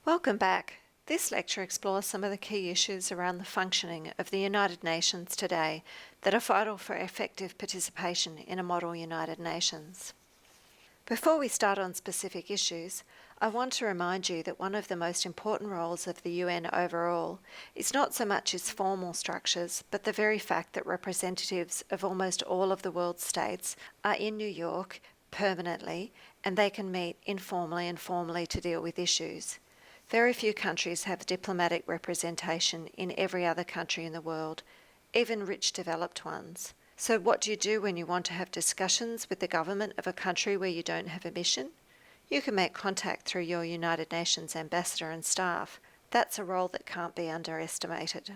Welcome back. This lecture explores some of the key issues around the functioning of the United Nations today that are vital for effective participation in a model United Nations. Before we start on specific issues, I want to remind you that one of the most important roles of the UN overall is not so much its formal structures, but the very fact that representatives of almost all of the world's states are in New York permanently, and they can meet informally and formally to deal with issues. Very few countries have diplomatic representation in every other country in the world, even rich developed ones. So what do you do when you want to have discussions with the government of a country where you don't have a mission? You can make contact through your United Nations ambassador and staff. That's a role that can't be underestimated.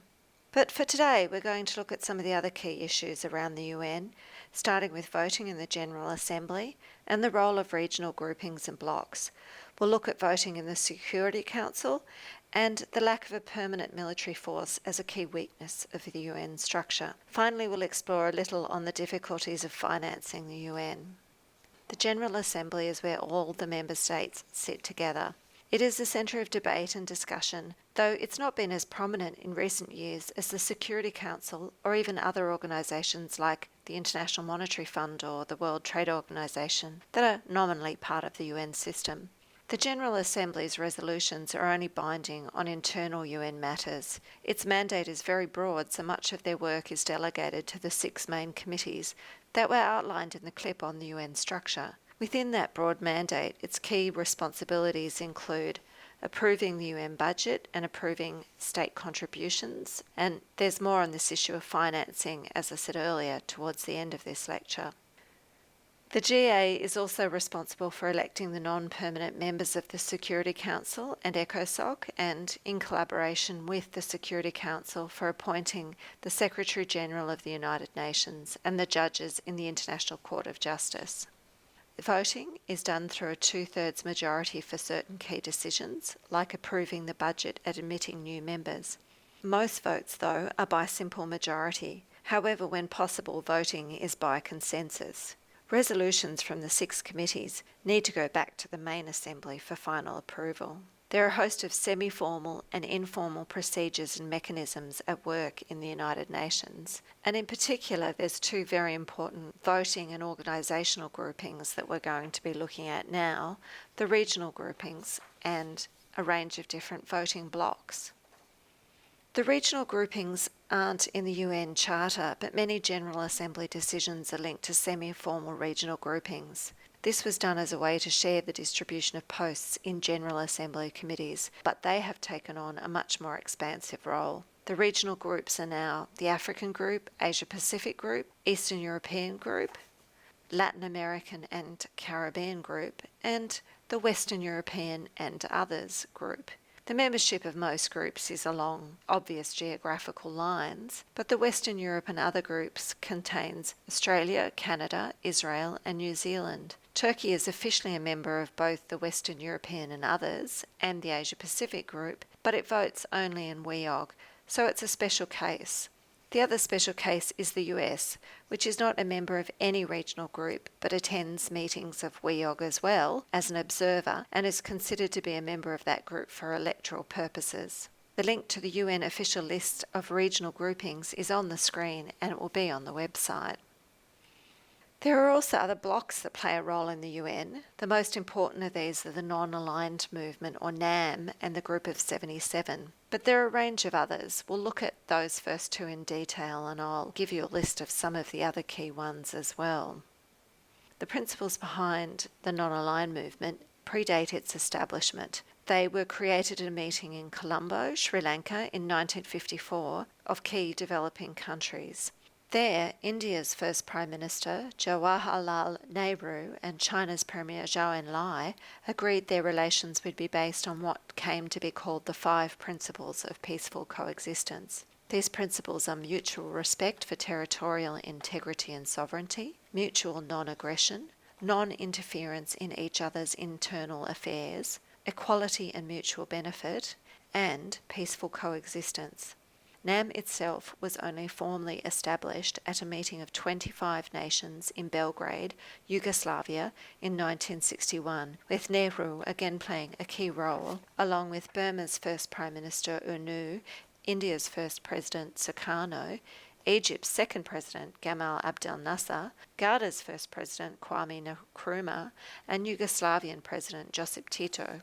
But for today, we're going to look at some of the other key issues around the UN, starting with voting in the General Assembly and the role of regional groupings and blocs. We'll look at voting in the Security Council and the lack of a permanent military force as a key weakness of the UN structure. Finally, we'll explore a little on the difficulties of financing the UN. The General Assembly is where all the member states sit together. It is the centre of debate and discussion, though it's not been as prominent in recent years as the Security Council or even other organisations like the International Monetary Fund or the World Trade Organization that are nominally part of the UN system. The General Assembly's resolutions are only binding on internal UN matters. Its mandate is very broad, so much of their work is delegated to the 6 main committees that were outlined in the clip on the UN structure. Within that broad mandate, its key responsibilities include approving the UN budget and approving state contributions, and there's more on this issue of financing, as I said earlier, towards the end of this lecture. The GA is also responsible for electing the non-permanent members of the Security Council and ECOSOC, and in collaboration with the Security Council for appointing the Secretary-General of the United Nations and the judges in the International Court of Justice. Voting is done through a 2/3 majority for certain key decisions, like approving the budget and admitting new members. Most votes, though, are by simple majority. However, when possible, voting is by consensus. Resolutions from the 6 committees need to go back to the main assembly for final approval. There are a host of semi-formal and informal procedures and mechanisms at work in the United Nations, and in particular there's 2 very important voting and organisational groupings that we're going to be looking at now, the regional groupings and a range of different voting blocs. The regional groupings aren't in the UN Charter, but many General Assembly decisions are linked to semi-formal regional groupings. This was done as a way to share the distribution of posts in General Assembly committees, but they have taken on a much more expansive role. The regional groups are now the African Group, Asia Pacific Group, Eastern European Group, Latin American and Caribbean Group, and the Western European and Others Group. The membership of most groups is along obvious geographical lines, but the Western Europe and other groups contains Australia, Canada, Israel and New Zealand. Turkey is officially a member of both the Western European and Others and the Asia Pacific Group, but it votes only in WEOG, so it's a special case. The other special case is the US, which is not a member of any regional group but attends meetings of WEOG as well as an observer and is considered to be a member of that group for electoral purposes. The link to the UN official list of regional groupings is on the screen and it will be on the website. There are also other blocs that play a role in the UN. The most important of these are the Non-Aligned Movement, or NAM, and the Group of 77. But there are a range of others. We'll look at those first 2 in detail and I'll give you a list of some of the other key ones as well. The principles behind the Non-Aligned Movement predate its establishment. They were created at a meeting in Colombo, Sri Lanka in 1954 of key developing countries. There, India's first Prime Minister, Jawaharlal Nehru, and China's Premier Zhou Enlai agreed their relations would be based on what came to be called the 5 principles of peaceful coexistence. These principles are mutual respect for territorial integrity and sovereignty, mutual non-aggression, non-interference in each other's internal affairs, equality and mutual benefit, and peaceful coexistence. NAM itself was only formally established at a meeting of 25 nations in Belgrade, Yugoslavia, in 1961, with Nehru again playing a key role, along with Burma's first Prime Minister U, India's first President Sukarno, Egypt's second President Gamal Abdel Nasser, Ghana's first President Kwame Nkrumah, and Yugoslavian President Josip Tito.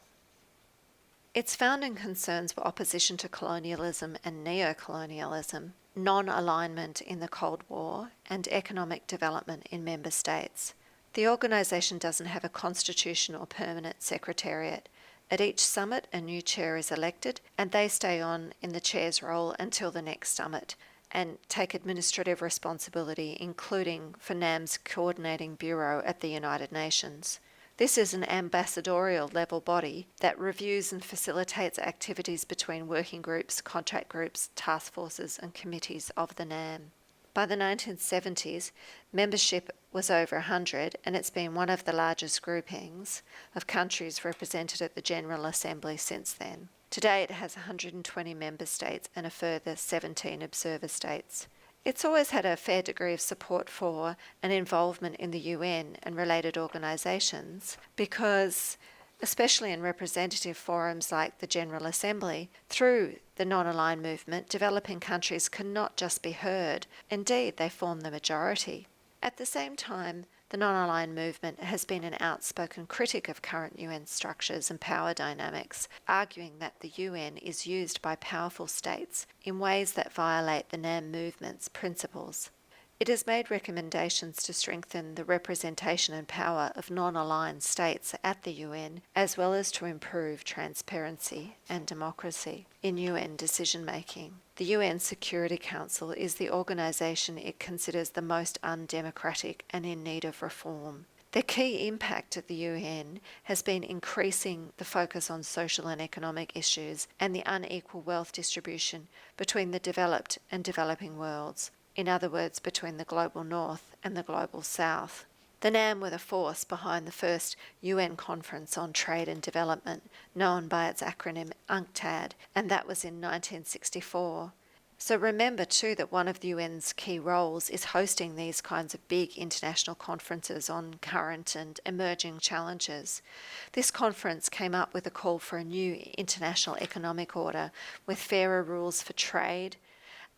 Its founding concerns were opposition to colonialism and neo-colonialism, non-alignment in the Cold War, and economic development in member states. The organisation doesn't have a constitution or permanent secretariat. At each summit, a new chair is elected, and they stay on in the chair's role until the next summit, and take administrative responsibility, including for NAM's coordinating bureau at the United Nations. This is an ambassadorial level body that reviews and facilitates activities between working groups, contract groups, task forces and committees of the NAM. By the 1970s, membership was over 100, and it's been one of the largest groupings of countries represented at the General Assembly since then. Today it has 120 member states and a further 17 observer states. It's always had a fair degree of support for and involvement in the UN and related organisations because, especially in representative forums like the General Assembly, through the non-aligned movement, developing countries can not just be heard, indeed they form the majority. At the same time, the non-aligned movement has been an outspoken critic of current UN structures and power dynamics, arguing that the UN is used by powerful states in ways that violate the NAM movement's principles. It has made recommendations to strengthen the representation and power of non-aligned states at the UN, as well as to improve transparency and democracy in UN decision-making. The UN Security Council is the organisation it considers the most undemocratic and in need of reform. The key impact at the UN has been increasing the focus on social and economic issues and the unequal wealth distribution between the developed and developing worlds. In other words, between the global north and the global south. The NAM were the force behind the first UN Conference on Trade and Development, known by its acronym UNCTAD, and that was in 1964. So remember too that one of the UN's key roles is hosting these kinds of big international conferences on current and emerging challenges. This conference came up with a call for a new international economic order with fairer rules for trade,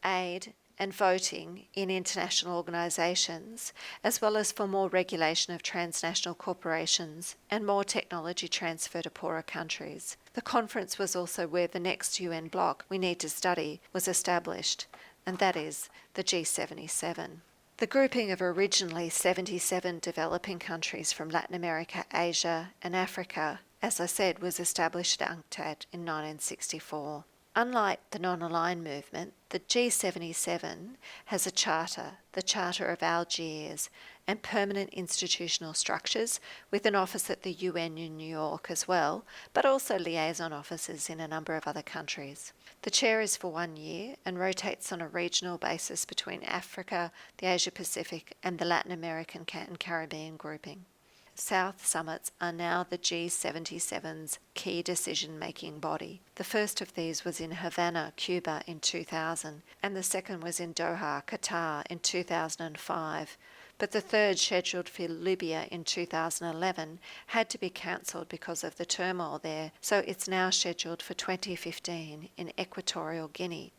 aid, and voting in international organisations, as well as for more regulation of transnational corporations and more technology transfer to poorer countries. The conference was also where the next UN bloc we need to study was established, and that is the G77. The grouping of originally 77 developing countries from Latin America, Asia and Africa, as I said, was established at UNCTAD in 1964. Unlike the non-aligned movement, the G77 has a charter, the Charter of Algiers, and permanent institutional structures with an office at the UN in New York as well, but also liaison offices in a number of other countries. The chair is for 1 year and rotates on a regional basis between Africa, the Asia-Pacific, and the Latin American and Caribbean grouping. South summits are now the G77's key decision-making body. The first of these was in Havana, Cuba in 2000, and the second was in Doha, Qatar in 2005. But the third, scheduled for Libya in 2011, had to be cancelled because of the turmoil there, so it's now scheduled for 2015 in Equatorial Guinea.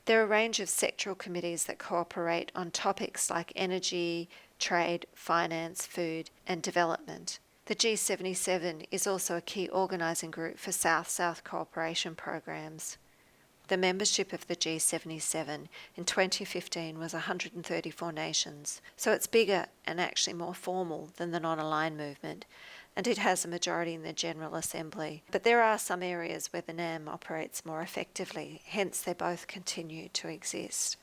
There are a range of sectoral committees that cooperate on topics like energy, trade, finance, food, and development. The G77 is also a key organising group for South-South cooperation programs. The membership of the G77 in 2015 was 134 nations, so it's bigger and actually more formal than the non-aligned movement, and it has a majority in the General Assembly. But there are some areas where the NAM operates more effectively, hence they both continue to exist.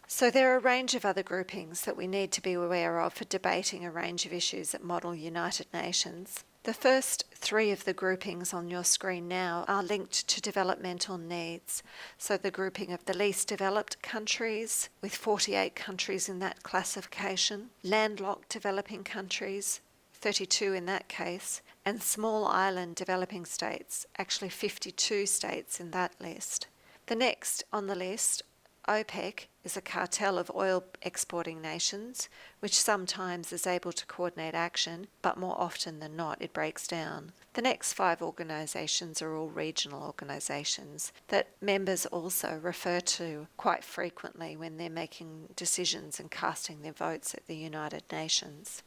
So there are a range of other groupings that we need to be aware of for debating a range of issues that model United Nations. The first three of the groupings on your screen now are linked to developmental needs. So the grouping of the least developed countries, with 48 countries in that classification, landlocked developing countries, 32 in that case, and small island developing states, actually 52 states in that list. The next on the list, OPEC, is a cartel of oil exporting nations, which sometimes is able to coordinate action, but more often than not it breaks down. The next 5 organisations are all regional organisations that members also refer to quite frequently when they're making decisions and casting their votes at the United Nations.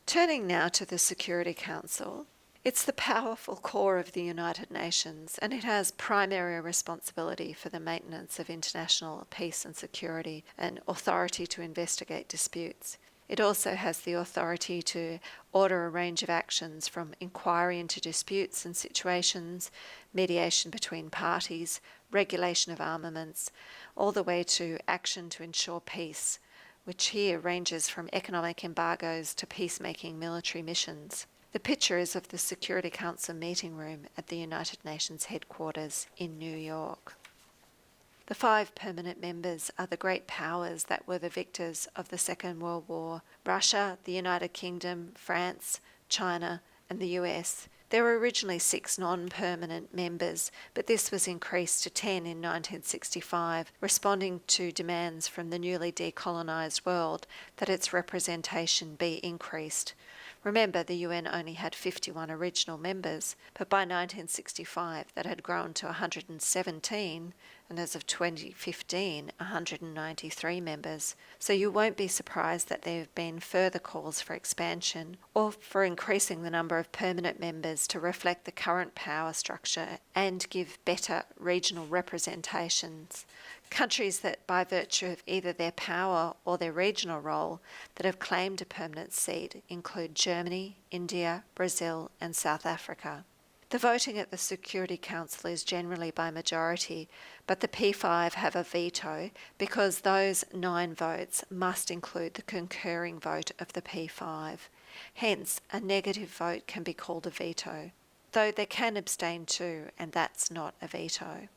Turning now to the Security Council, it's the powerful core of the United Nations, and it has primary responsibility for the maintenance of international peace and security and authority to investigate disputes. It also has the authority to order a range of actions from inquiry into disputes and situations, mediation between parties, regulation of armaments, all the way to action to ensure peace, which here ranges from economic embargoes to peacemaking military missions. The picture is of the Security Council meeting room at the United Nations headquarters in New York. The 5 permanent members are the great powers that were the victors of the Second World War: Russia, the United Kingdom, France, China, and the US. There were originally 6 non-permanent members, but this was increased to 10 in 1965, responding to demands from the newly decolonised world that its representation be increased. Remember, the UN only had 51 original members, but by 1965 that had grown to 117, and as of 2015, 193 members. So you won't be surprised that there have been further calls for expansion or for increasing the number of permanent members to reflect the current power structure and give better regional representations. Countries that, by virtue of either their power or their regional role, that have claimed a permanent seat include Germany, India, Brazil, and South Africa. The voting at the Security Council is generally by majority, but the P5 have a veto because those 9 votes must include the concurring vote of the P5. Hence, a negative vote can be called a veto, though they can abstain too, and that's not a veto.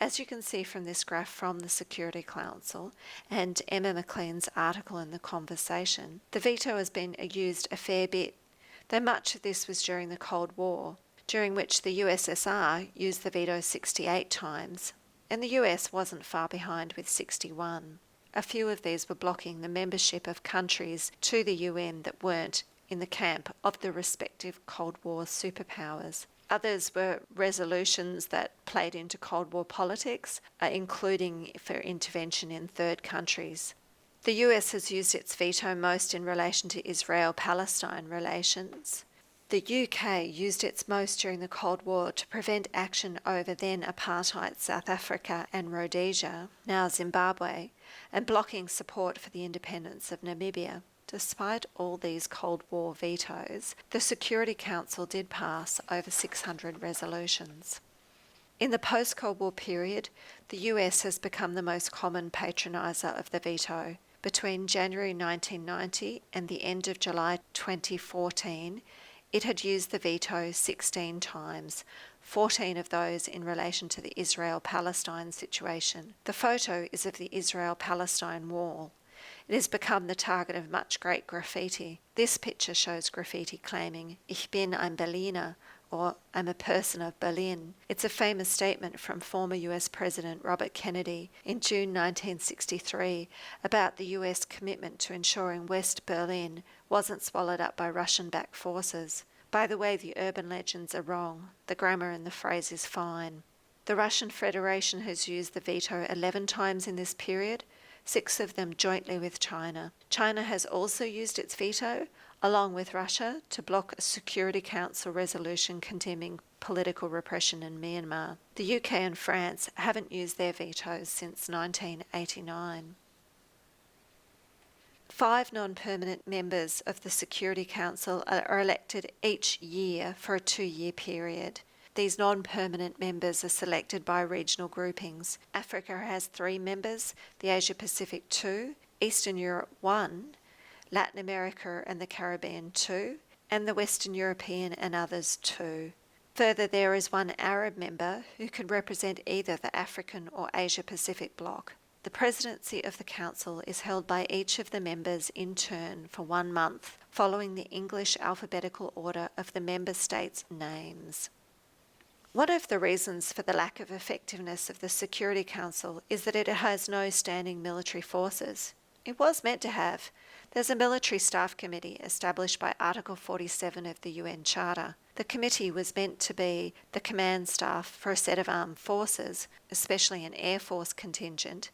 As you can see from this graph from the Security Council and Emma McLean's article in The Conversation, the veto has been used a fair bit, though much of this was during the Cold War, during which the USSR used the veto 68 times, and the US wasn't far behind with 61. A few of these were blocking the membership of countries to the UN that weren't in the camp of the respective Cold War superpowers. Others were resolutions that played into Cold War politics, including for intervention in third countries. The US has used its veto most in relation to Israel-Palestine relations. The UK used its most during the Cold War to prevent action over then apartheid South Africa and Rhodesia, now Zimbabwe, and blocking support for the independence of Namibia. Despite all these Cold War vetoes, the Security Council did pass over 600 resolutions. In the post-Cold War period, the US has become the most common patroniser of the veto. Between January 1990 and the end of July 2014, it had used the veto 16 times, 14 of those in relation to the Israel-Palestine situation. The photo is of the Israel-Palestine wall. It has become the target of much great graffiti. This picture shows graffiti claiming, "Ich bin ein Berliner," or "I'm a person of Berlin." It's a famous statement from former US President Robert Kennedy in June 1963 about the US commitment to ensuring West Berlin wasn't swallowed up by Russian-backed forces. By the way, the urban legends are wrong. The grammar in the phrase is fine. The Russian Federation has used the veto 11 times in this period, 6 of them jointly with China. China has also used its veto, along with Russia, to block a Security Council resolution condemning political repression in Myanmar. The UK and France haven't used their vetoes since 1989. 5 non-permanent members of the Security Council are elected each year for a 2-year period. These non-permanent members are selected by regional groupings. Africa has 3 members, the Asia-Pacific 2, Eastern Europe 1, Latin America and the Caribbean 2, and the Western European and others 2. Further, there is 1 Arab member who can represent either the African or Asia-Pacific bloc. The presidency of the Council is held by each of the members in turn for 1 month, following the English alphabetical order of the member states' names. One of the reasons for the lack of effectiveness of the Security Council is that it has no standing military forces. It was meant to have. There's a military staff committee established by Article 47 of the UN Charter. The committee was meant to be the command staff for a set of armed forces, especially an Air Force contingent,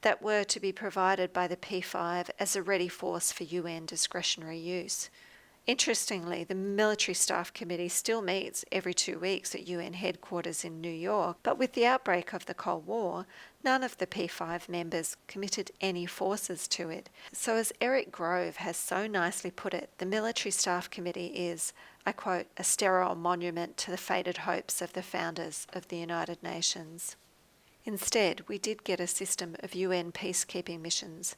that were to be provided by the P5 as a ready force for UN discretionary use. Interestingly, the Military Staff Committee still meets every 2 weeks at UN headquarters in New York, but with the outbreak of the Cold War, none of the P5 members committed any forces to it. So as Eric Grove has so nicely put it, the Military Staff Committee is, I quote, a sterile monument to the faded hopes of the founders of the United Nations. Instead, we did get a system of UN peacekeeping missions,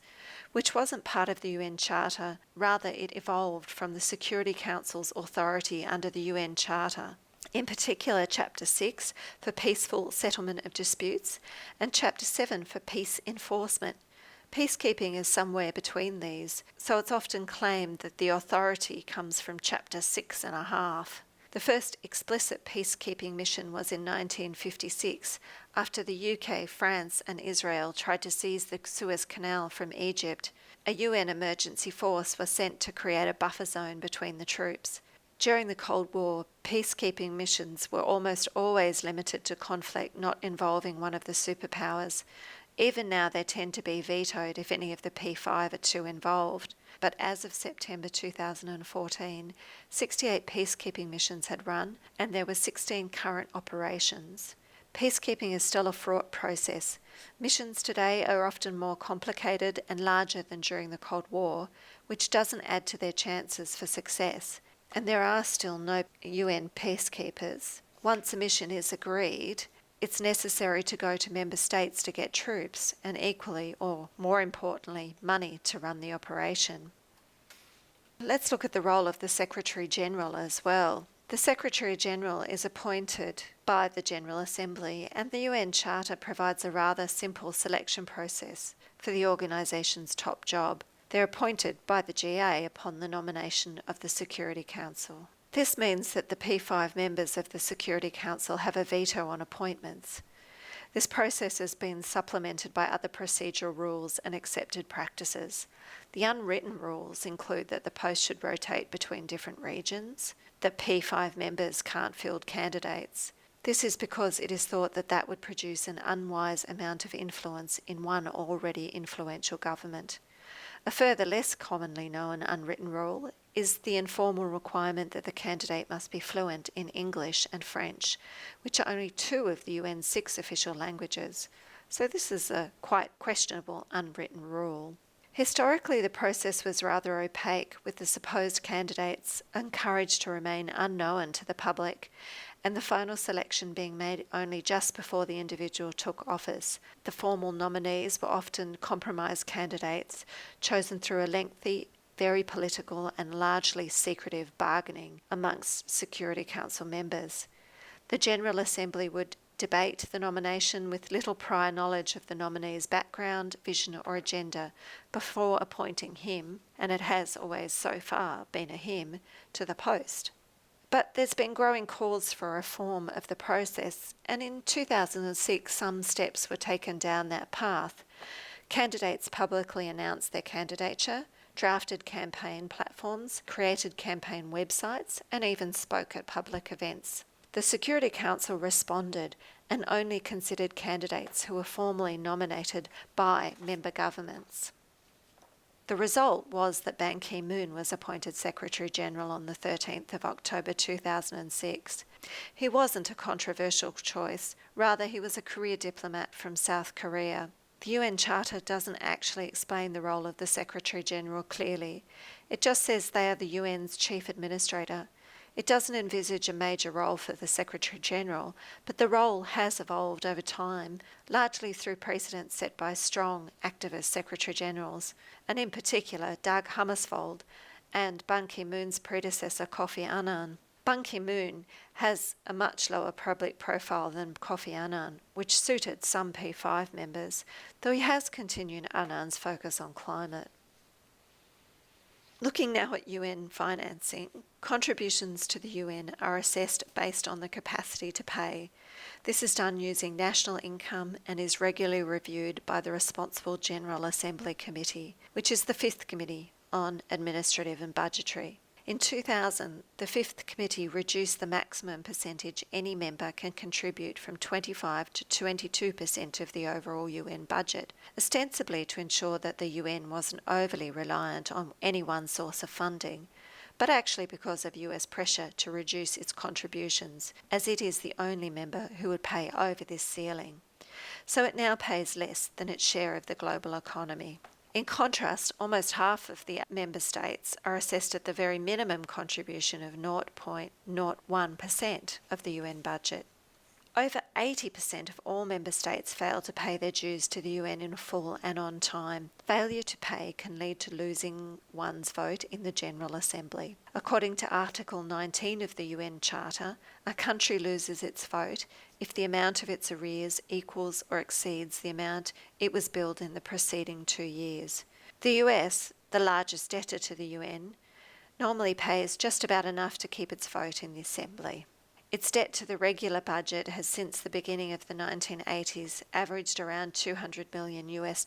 which wasn't part of the UN Charter, rather it evolved from the Security Council's authority under the UN Charter. In particular, Chapter 6 for peaceful settlement of disputes and Chapter 7 for peace enforcement. Peacekeeping is somewhere between these, so it's often claimed that the authority comes from Chapter 6.5. The first explicit peacekeeping mission was in 1956, after the UK, France and Israel tried to seize the Suez Canal from Egypt. A UN emergency force was sent to create a buffer zone between the troops. During the Cold War, peacekeeping missions were almost always limited to conflict not involving one of the superpowers. Even now they tend to be vetoed if any of the P5 are too involved. But as of September 2014, 68 peacekeeping missions had run and there were 16 current operations. Peacekeeping is still a fraught process. Missions today are often more complicated and larger than during the Cold War, which doesn't add to their chances for success. And there are still no UN peacekeepers. Once a mission is agreed, it's necessary to go to member states to get troops and equally, or more importantly, money to run the operation. Let's look at the role of the Secretary-General as well. The Secretary-General is appointed by the General Assembly, and the UN Charter provides a rather simple selection process for the organisation's top job. They're appointed by the GA upon the nomination of the Security Council. This means that the P5 members of the Security Council have a veto on appointments. This process has been supplemented by other procedural rules and accepted practices. The unwritten rules include that the post should rotate between different regions, that P5 members can't field candidates. This is because it is thought that that would produce an unwise amount of influence in one already influential government. A further less commonly known unwritten rule is the informal requirement that the candidate must be fluent in English and French, which are only two of the UN's 6 official languages. So this is a quite questionable unwritten rule. Historically, the process was rather opaque, with the supposed candidates encouraged to remain unknown to the public, and the final selection being made only just before the individual took office. The formal nominees were often compromise candidates, chosen through a lengthy, very political and largely secretive bargaining amongst Security Council members. The General Assembly would debate the nomination with little prior knowledge of the nominee's background, vision or agenda before appointing him, and it has always so far been a him, to the post. But there's been growing calls for reform of the process, and in 2006 some steps were taken down that path. Candidates publicly announced their candidature, drafted campaign platforms, created campaign websites, and even spoke at public events. The Security Council responded and only considered candidates who were formally nominated by member governments. The result was that Ban Ki-moon was appointed Secretary-General on the 13th of October 2006. He wasn't a controversial choice, rather he was a career diplomat from South Korea. The UN Charter doesn't actually explain the role of the Secretary-General clearly. It just says they are the UN's chief administrator. It doesn't envisage a major role for the Secretary-General, but the role has evolved over time, largely through precedents set by strong, activist Secretary-Generals, and in particular Dag Hammarskjöld and Ban Ki-moon's predecessor Kofi Annan. Ban Ki-moon has a much lower public profile than Kofi Annan, which suited some P5 members, though he has continued Annan's focus on climate. Looking now at UN financing, contributions to the UN are assessed based on the capacity to pay. This is done using national income and is regularly reviewed by the responsible General Assembly Committee, which is the fifth committee on administrative and budgetary. In 2000, the Fifth Committee reduced the maximum percentage any member can contribute from 25 to 22% of the overall UN budget, ostensibly to ensure that the UN wasn't overly reliant on any one source of funding, but actually because of US pressure to reduce its contributions, as it is the only member who would pay over this ceiling. So it now pays less than its share of the global economy. In contrast, almost half of the member states are assessed at the very minimum contribution of 0.01% of the UN budget. Over 80% of all member states fail to pay their dues to the UN in full and on time. Failure to pay can lead to losing one's vote in the General Assembly. According to Article 19 of the UN Charter, a country loses its vote if the amount of its arrears equals or exceeds the amount it was billed in the preceding 2 years. The US, the largest debtor to the UN, normally pays just about enough to keep its vote in the Assembly. Its debt to the regular budget has since the beginning of the 1980s averaged around $200 million US,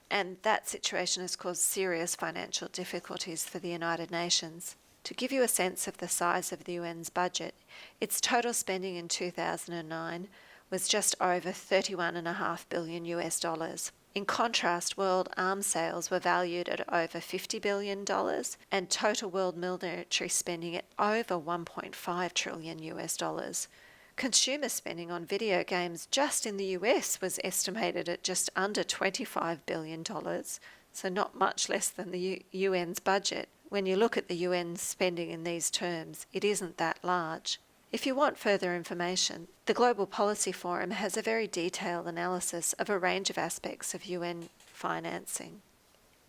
and that situation has caused serious financial difficulties for the United Nations. To give you a sense of the size of the UN's budget, its total spending in 2009 was just over $31.5 billion US. In contrast, world arms sales were valued at over $50 billion and total world military spending at over $1.5 trillion US. Consumer spending on video games just in the US was estimated at just under $25 billion, so not much less than the UN's budget. When you look at the UN's spending in these terms, it isn't that large. If you want further information, the Global Policy Forum has a very detailed analysis of a range of aspects of UN financing.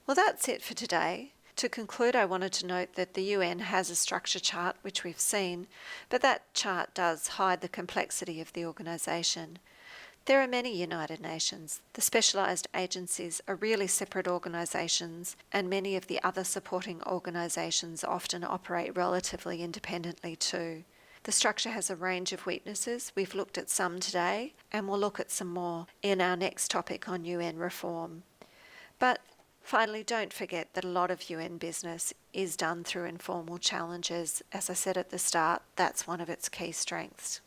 Well, that's it for today. To conclude, I wanted to note that the UN has a structure chart, which we've seen, but that chart does hide the complexity of the organisation. There are many United Nations. The specialised agencies are really separate organisations, and many of the other supporting organisations often operate relatively independently too. The structure has a range of weaknesses. We've looked at some today, and we'll look at some more in our next topic on UN reform. But finally, don't forget that a lot of UN business is done through informal challenges. As I said at the start, that's one of its key strengths.